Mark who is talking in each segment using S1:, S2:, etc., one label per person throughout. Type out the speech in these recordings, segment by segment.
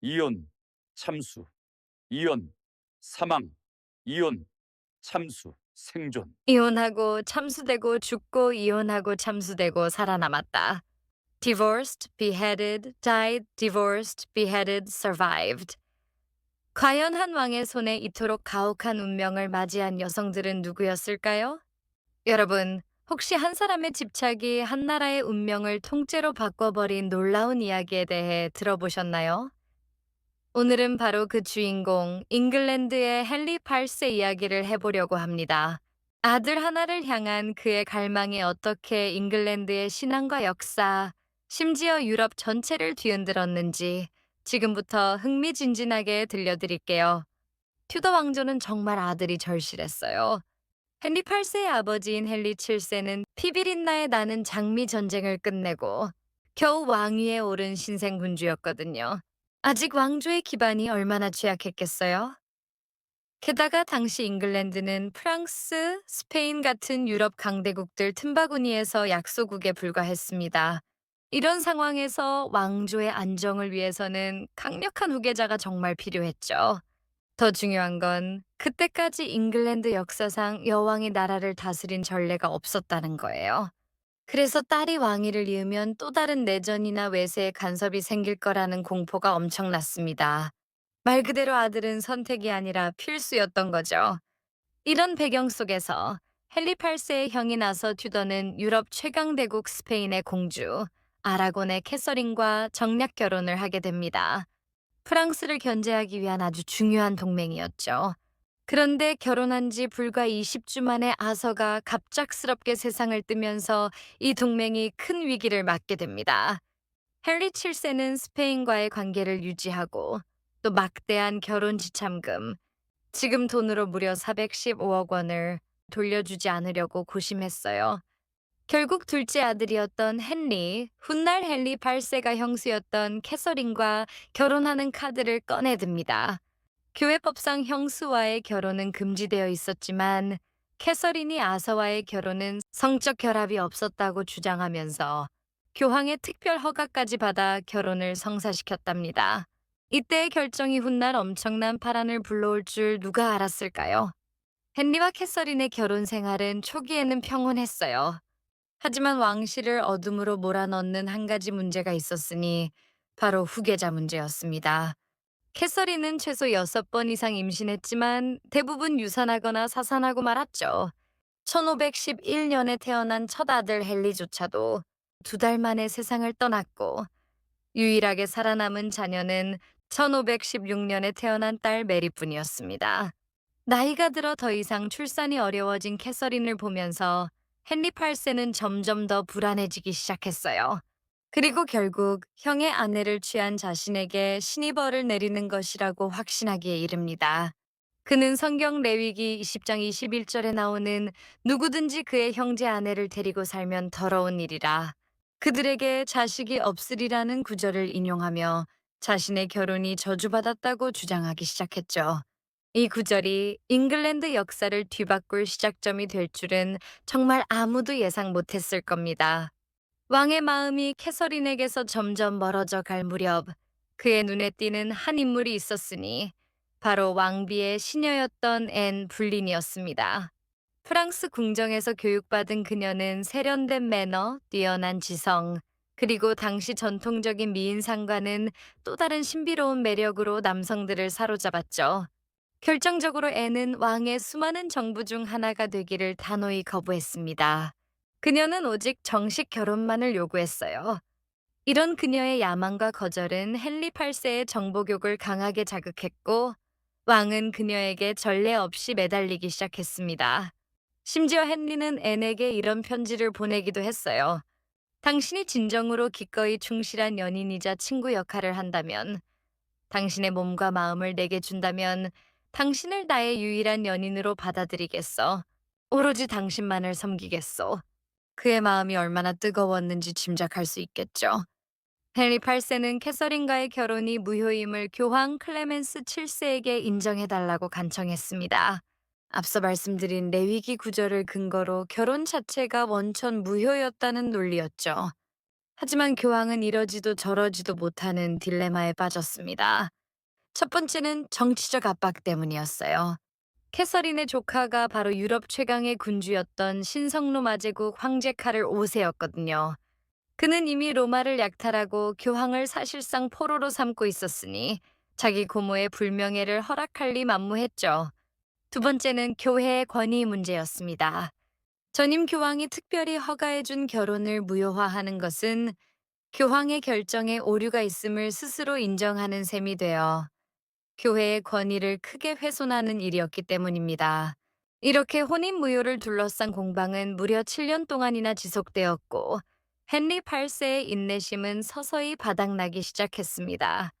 S1: 이혼, 참수, 이혼, 사망, 이혼, 참수, 생존.
S2: 이혼하고 참수되고 죽고 이혼하고 참수되고 살아남았다. Divorced, beheaded, died, divorced, beheaded, survived. 과연 한 왕의 손에 이토록 가혹한 운명을 맞이한 여성들은 누구였을까요? 여러분, 혹시 한 사람의 집착이 한 나라의 운명을 통째로 바꿔버린 놀라운 이야기에 대해 들어보셨나요? 오늘은 바로 그 주인공, 잉글랜드의 헨리 8세 이야기를 해보려고 합니다. 아들 하나를 향한 그의 갈망이 어떻게 잉글랜드의 신앙과 역사, 심지어 유럽 전체를 뒤흔들었는지 지금부터 흥미진진하게 들려드릴게요. 튜더 왕조는 정말 아들이 절실했어요. 헨리 8세의 아버지인 헨리 7세는 피비린나에 나는 장미 전쟁을 끝내고 겨우 왕위에 오른 신생군주였거든요. 아직 왕조의 기반이 얼마나 취약했겠어요? 게다가 당시 잉글랜드는 프랑스, 스페인 같은 유럽 강대국들 틈바구니에서 약소국에 불과했습니다. 이런 상황에서 왕조의 안정을 위해서는 강력한 후계자가 정말 필요했죠. 더 중요한 건 그때까지 잉글랜드 역사상 여왕이 나라를 다스린 전례가 없었다는 거예요. 그래서 딸이 왕위를 이으면 또 다른 내전이나 외세의 간섭이 생길 거라는 공포가 엄청났습니다. 말 그대로 아들은 선택이 아니라 필수였던 거죠. 이런 배경 속에서 헨리 8세의 형이 나서 튜더는 유럽 최강대국 스페인의 공주, 아라곤의 캐서린과 정략 결혼을 하게 됩니다. 프랑스를 견제하기 위한 아주 중요한 동맹이었죠. 그런데 결혼한 지 불과 20주 만에 아서가 갑작스럽게 세상을 뜨면서 이 동맹이 큰 위기를 맞게 됩니다. 헨리 7세는 스페인과의 관계를 유지하고 또 막대한 결혼 지참금, 지금 돈으로 무려 415억 원을 돌려주지 않으려고 고심했어요. 결국 둘째 아들이었던 헨리, 훗날 헨리 8세가 형수였던 캐서린과 결혼하는 카드를 꺼내듭니다. 교회법상 형수와의 결혼은 금지되어 있었지만 캐서린이 아서와의 결혼은 성적 결합이 없었다고 주장하면서 교황의 특별 허가까지 받아 결혼을 성사시켰답니다. 이때의 결정이 훗날 엄청난 파란을 불러올 줄 누가 알았을까요? 헨리와 캐서린의 결혼 생활은 초기에는 평온했어요. 하지만 왕실을 어둠으로 몰아넣는 한 가지 문제가 있었으니 바로 후계자 문제였습니다. 캐서린은 최소 6번 이상 임신했지만 대부분 유산하거나 사산하고 말았죠. 1511년에 태어난 첫 아들 헨리조차도 2달 만에 세상을 떠났고 유일하게 살아남은 자녀는 1516년에 태어난 딸 메리뿐이었습니다. 나이가 들어 더 이상 출산이 어려워진 캐서린을 보면서 헨리 8세는 점점 더 불안해지기 시작했어요. 그리고 결국 형의 아내를 취한 자신에게 신이 벌을 내리는 것이라고 확신하기에 이릅니다. 그는 성경 레위기 20장 21절에 나오는 누구든지 그의 형제 아내를 데리고 살면 더러운 일이라 그들에게 자식이 없으리라는 구절을 인용하며 자신의 결혼이 저주받았다고 주장하기 시작했죠. 이 구절이 잉글랜드 역사를 뒤바꿀 시작점이 될 줄은 정말 아무도 예상 못했을 겁니다. 왕의 마음이 캐서린에게서 점점 멀어져 갈 무렵 그의 눈에 띄는 한 인물이 있었으니 바로 왕비의 시녀였던 앤 불린이었습니다. 프랑스 궁정에서 교육받은 그녀는 세련된 매너, 뛰어난 지성, 그리고 당시 전통적인 미인상과는 또 다른 신비로운 매력으로 남성들을 사로잡았죠. 결정적으로 앤은 왕의 수많은 정부 중 하나가 되기를 단호히 거부했습니다. 그녀는 오직 정식 결혼만을 요구했어요. 이런 그녀의 야망과 거절은 헨리 8세의 정보욕을 강하게 자극했고 왕은 그녀에게 전례 없이 매달리기 시작했습니다. 심지어 헨리는 앤에게 이런 편지를 보내기도 했어요. 당신이 진정으로 기꺼이 충실한 연인이자 친구 역할을 한다면, 당신의 몸과 마음을 내게 준다면 당신을 나의 유일한 연인으로 받아들이겠어. 오로지 당신만을 섬기겠소. 그의 마음이 얼마나 뜨거웠는지 짐작할 수 있겠죠. 헨리 8세는 캐서린과의 결혼이 무효임을 교황 클레멘스 7세에게 인정해달라고 간청했습니다. 앞서 말씀드린 레위기 구절을 근거로 결혼 자체가 원천 무효였다는 논리였죠. 하지만 교황은 이러지도 저러지도 못하는 딜레마에 빠졌습니다. 첫 번째는 정치적 압박 때문이었어요. 캐서린의 조카가 바로 유럽 최강의 군주였던 신성로 제국 황제 카를 5세였거든요. 그는 이미 로마를 약탈하고 교황을 사실상 포로로 삼고 있었으니 자기 고모의 불명예를 허락할 리 만무했죠. 두 번째는 교회의 권위 문제였습니다. 전임 교황이 특별히 허가해준 결혼을 무효화하는 것은 교황의 결정에 오류가 있음을 스스로 인정하는 셈이 되어 교회의 권위를 크게 훼손하는 일이었기 때문입니다. 이렇게 혼인 무효를 둘러싼 공방은 무려 7년 동안이나 지속되었고 헨리 8세의 인내심은 서서히 바닥나기 시작했습니다.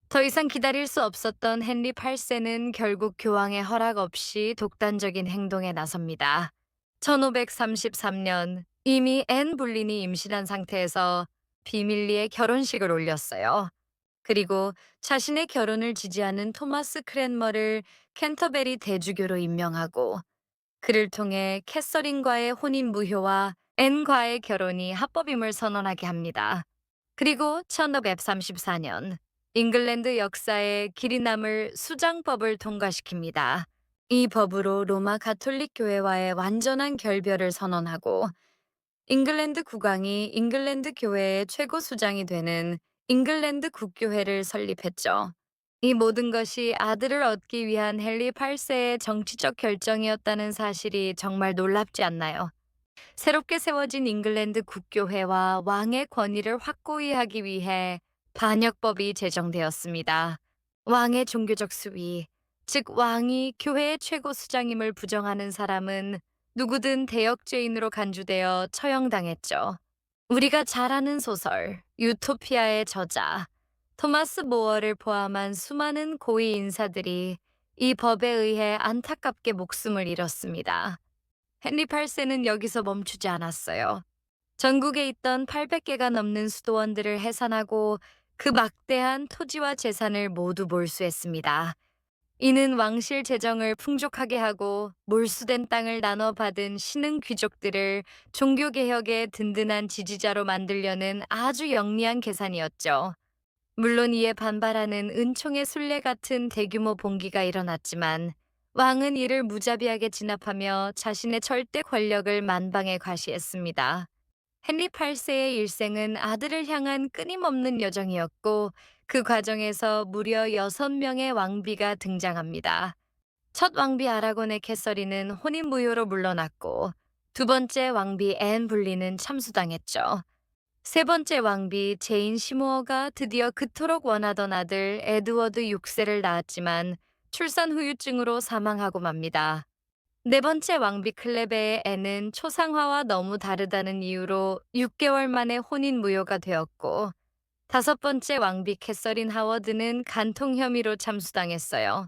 S2: 더 이상 기다릴 수 없었던 헨리 8세는 결국 교황의 허락 없이 독단적인 행동에 나섭니다. 1533년 이미 앤 불린이 임신한 상태에서 비밀리에 결혼식을 올렸어요. 그리고 자신의 결혼을 지지하는 토마스 크랜머를 캔터베리 대주교로 임명하고 그를 통해 캐서린과의 혼인 무효와 앤과의 결혼이 합법임을 선언하게 합니다. 그리고 1534년 잉글랜드 역사에 길이 남을 수장법을 통과시킵니다. 이 법으로 로마 가톨릭 교회와의 완전한 결별을 선언하고 잉글랜드 국왕이 잉글랜드 교회의 최고 수장이 되는 잉글랜드 국교회를 설립했죠. 이 모든 것이 아들을 얻기 위한 헨리 8세의 정치적 결정이었다는 사실이 정말 놀랍지 않나요? 새롭게 세워진 잉글랜드 국교회와 왕의 권위를 확고히 하기 위해 반역법이 제정되었습니다. 왕의 종교적 수위, 즉 왕이 교회의 최고 수장임을 부정하는 사람은 누구든 대역죄인으로 간주되어 처형당했죠. 우리가 잘 아는 소설 유토피아의 저자 토마스 모어를 포함한 수많은 고위 인사들이 이 법에 의해 안타깝게 목숨을 잃었습니다. 헨리 8세는 여기서 멈추지 않았어요. 전국에 있던 800개가 넘는 수도원들을 해산하고 그 막대한 토지와 재산을 모두 몰수했습니다. 이는 왕실 재정을 풍족하게 하고 몰수된 땅을 나눠 받은 신흥 귀족들을 종교개혁의 든든한 지지자로 만들려는 아주 영리한 계산이었죠. 물론 이에 반발하는 은총의 순례 같은 대규모 봉기가 일어났지만 왕은 이를 무자비하게 진압하며 자신의 절대 권력을 만방에 과시했습니다. 헨리 8세의 일생은 아들을 향한 끊임없는 여정이었고 그 과정에서 무려 6명의 왕비가 등장합니다. 첫 왕비 아라곤의 캐서린은 혼인 무효로 물러났고 두 번째 왕비 앤 불리는 참수당했죠. 세 번째 왕비 제인 시모어가 드디어 그토록 원하던 아들 에드워드 6세를 낳았지만 출산 후유증으로 사망하고 맙니다. 네 번째 왕비 클레베의 앤은 초상화와 너무 다르다는 이유로 6개월 만에 혼인 무효가 되었고 다섯 번째 왕비 캐서린 하워드는 간통 혐의로 참수당했어요.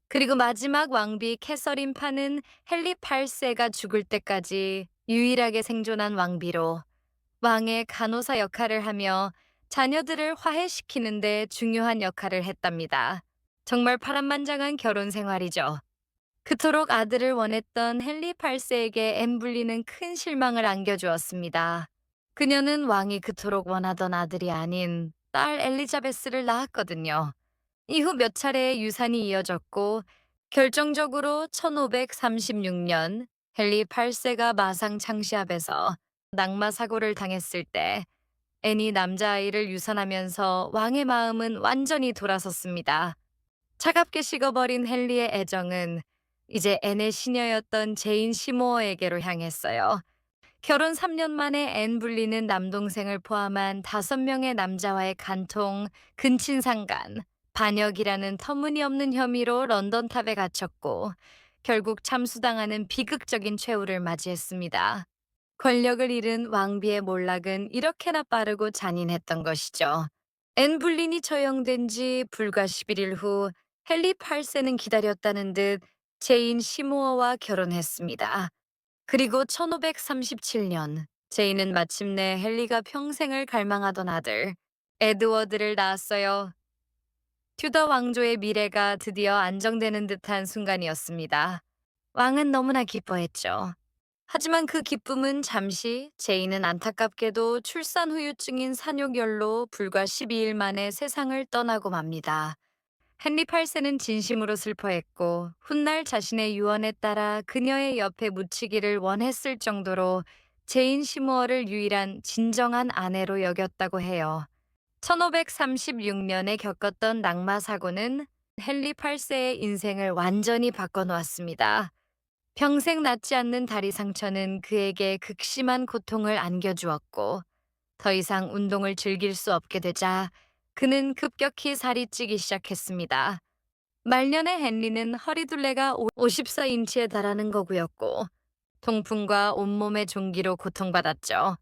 S2: 그리고 마지막 왕비 캐서린 파는 헨리 8세가 죽을 때까지 유일하게 생존한 왕비로 왕의 간호사 역할을 하며 자녀들을 화해시키는 데 중요한 역할을 했답니다. 정말 파란만장한 결혼 생활이죠. 그토록 아들을 원했던 헨리 8세에게 엠블리는 큰 실망을 안겨주었습니다. 그녀는 왕이 그토록 원하던 아들이 아닌 딸 엘리자베스를 낳았거든요. 이후 몇 차례의 유산이 이어졌고 결정적으로 1536년 헨리 8세가 마상 창시합에서 낙마 사고를 당했을 때 앤이 남자아이를 유산하면서 왕의 마음은 완전히 돌아섰습니다. 차갑게 식어버린 헨리의 애정은 이제 앤의 시녀였던 제인 시모어에게로 향했어요. 결혼 3년 만에 앤 불리는 남동생을 포함한 5명의 남자와의 간통, 근친상간, 반역이라는 터무니없는 혐의로 런던탑에 갇혔고 결국 참수당하는 비극적인 최후를 맞이했습니다. 권력을 잃은 왕비의 몰락은 이렇게나 빠르고 잔인했던 것이죠. 앤 불린이 처형된 지 불과 11일 후 헨리 8세는 기다렸다는 듯 제인 시모어와 결혼했습니다. 그리고 1537년 제인은 마침내 헨리가 평생을 갈망하던 아들 에드워드를 낳았어요. 튜더 왕조의 미래가 드디어 안정되는 듯한 순간이었습니다. 왕은 너무나 기뻐했죠. 하지만 그 기쁨은 잠시, 제이는 안타깝게도 출산 후유증인 산후결로 불과 12일 만에 세상을 떠나고 맙니다. 헨리 8세는 진심으로 슬퍼했고 훗날 자신의 유언에 따라 그녀의 옆에 묻히기를 원했을 정도로 제인 시무어를 유일한 진정한 아내로 여겼다고 해요. 1536년에 겪었던 낙마 사고는 헨리 8세의 인생을 완전히 바꿔놓았습니다. 평생 낫지 않는 다리 상처는 그에게 극심한 고통을 안겨주었고 더 이상 운동을 즐길 수 없게 되자 그는 급격히 살이 찌기 시작했습니다. 말년에 헨리는 허리둘레가 54인치에 달하는 거구였고 통풍과 온몸의 종기로 고통받았죠.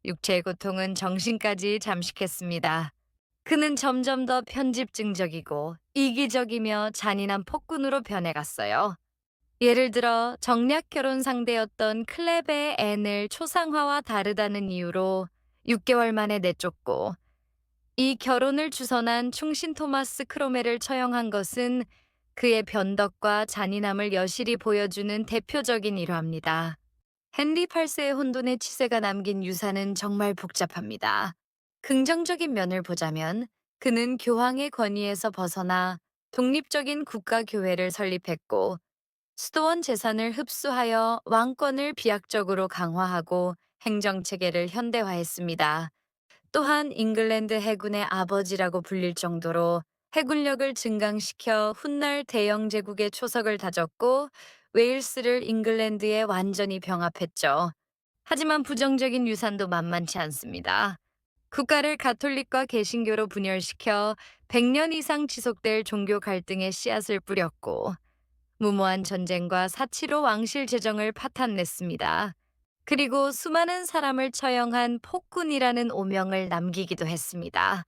S2: 육체의 고통은 정신까지 잠식했습니다. 그는 점점 더 편집증적이고 이기적이며 잔인한 폭군으로 변해갔어요. 예를 들어 정략 결혼 상대였던 클레베의 앤을 초상화와 다르다는 이유로 6개월 만에 내쫓고 이 결혼을 주선한 충신 토마스 크로멜을 처형한 것은 그의 변덕과 잔인함을 여실히 보여주는 대표적인 일화입니다. 헨리 8세의 혼돈의 치세가 남긴 유산은 정말 복잡합니다. 긍정적인 면을 보자면 그는 교황의 권위에서 벗어나 독립적인 국가교회를 설립했고 수도원 재산을 흡수하여 왕권을 비약적으로 강화하고 행정체계를 현대화했습니다. 또한 잉글랜드 해군의 아버지라고 불릴 정도로 해군력을 증강시켜 훗날 대영 제국의 초석을 다졌고 웨일스를 잉글랜드에 완전히 병합했죠. 하지만 부정적인 유산도 만만치 않습니다. 국가를 가톨릭과 개신교로 분열시켜 100년 이상 지속될 종교 갈등의 씨앗을 뿌렸고 무모한 전쟁과 사치로 왕실 재정을 파탄냈습니다. 그리고 수많은 사람을 처형한 폭군이라는 오명을 남기기도 했습니다.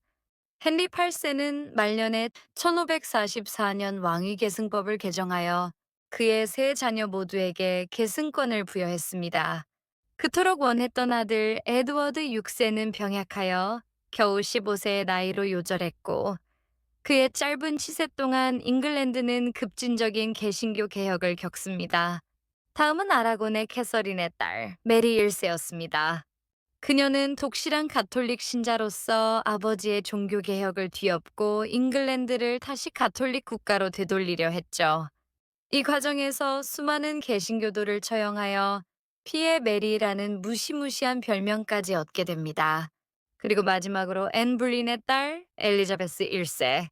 S2: 헨리 8세는 말년에 1544년 왕위 계승법을 개정하여 그의 세 자녀 모두에게 계승권을 부여했습니다. 그토록 원했던 아들 에드워드 6세는 병약하여 겨우 15세의 나이로 요절했고 그의 짧은 치세 동안 잉글랜드는 급진적인 개신교 개혁을 겪습니다. 다음은 아라곤의 캐서린의 딸 메리 1세였습니다. 그녀는 독실한 가톨릭 신자로서 아버지의 종교 개혁을 뒤엎고 잉글랜드를 다시 가톨릭 국가로 되돌리려 했죠. 이 과정에서 수많은 개신교도를 처형하여 피에 메리라는 무시무시한 별명까지 얻게 됩니다. 그리고 마지막으로 앤 불린의 딸 엘리자베스 1세.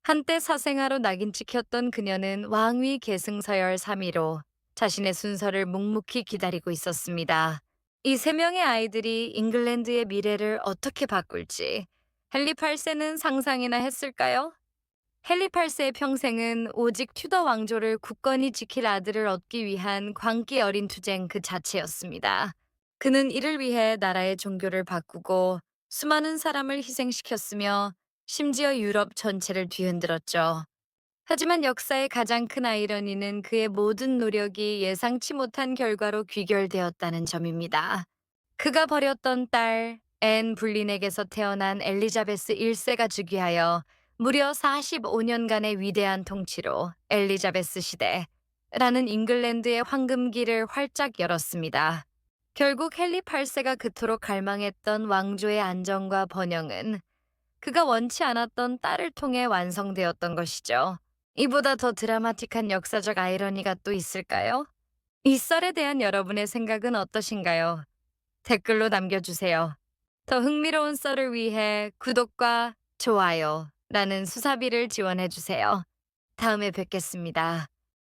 S2: 한때 사생아로 낙인 찍혔던 그녀는 왕위 계승 서열 3위로 자신의 순서를 묵묵히 기다리고 있었습니다. 이 세 명의 아이들이 잉글랜드의 미래를 어떻게 바꿀지 헨리 8세는 상상이나 했을까요? 헨리 8세의 평생은 오직 튜더 왕조를 굳건히 지킬 아들을 얻기 위한 광기 어린 투쟁 그 자체였습니다. 그는 이를 위해 나라의 종교를 바꾸고 수많은 사람을 희생시켰으며 심지어 유럽 전체를 뒤흔들었죠. 하지만 역사의 가장 큰 아이러니는 그의 모든 노력이 예상치 못한 결과로 귀결되었다는 점입니다. 그가 버렸던 딸 앤 불린에게서 태어난 엘리자베스 1세가 즉위하여 무려 45년간의 위대한 통치로 엘리자베스 시대라는 잉글랜드의 황금기를 활짝 열었습니다. 결국 헨리 8세가 그토록 갈망했던 왕조의 안정과 번영은 그가 원치 않았던 딸을 통해 완성되었던 것이죠. 이보다 더 드라마틱한 역사적 아이러니가 또 있을까요? 이 썰에 대한 여러분의 생각은 어떠신가요? 댓글로 남겨주세요. 더 흥미로운 썰을 위해 구독과 좋아요라는 수사비를 지원해주세요. 다음에 뵙겠습니다.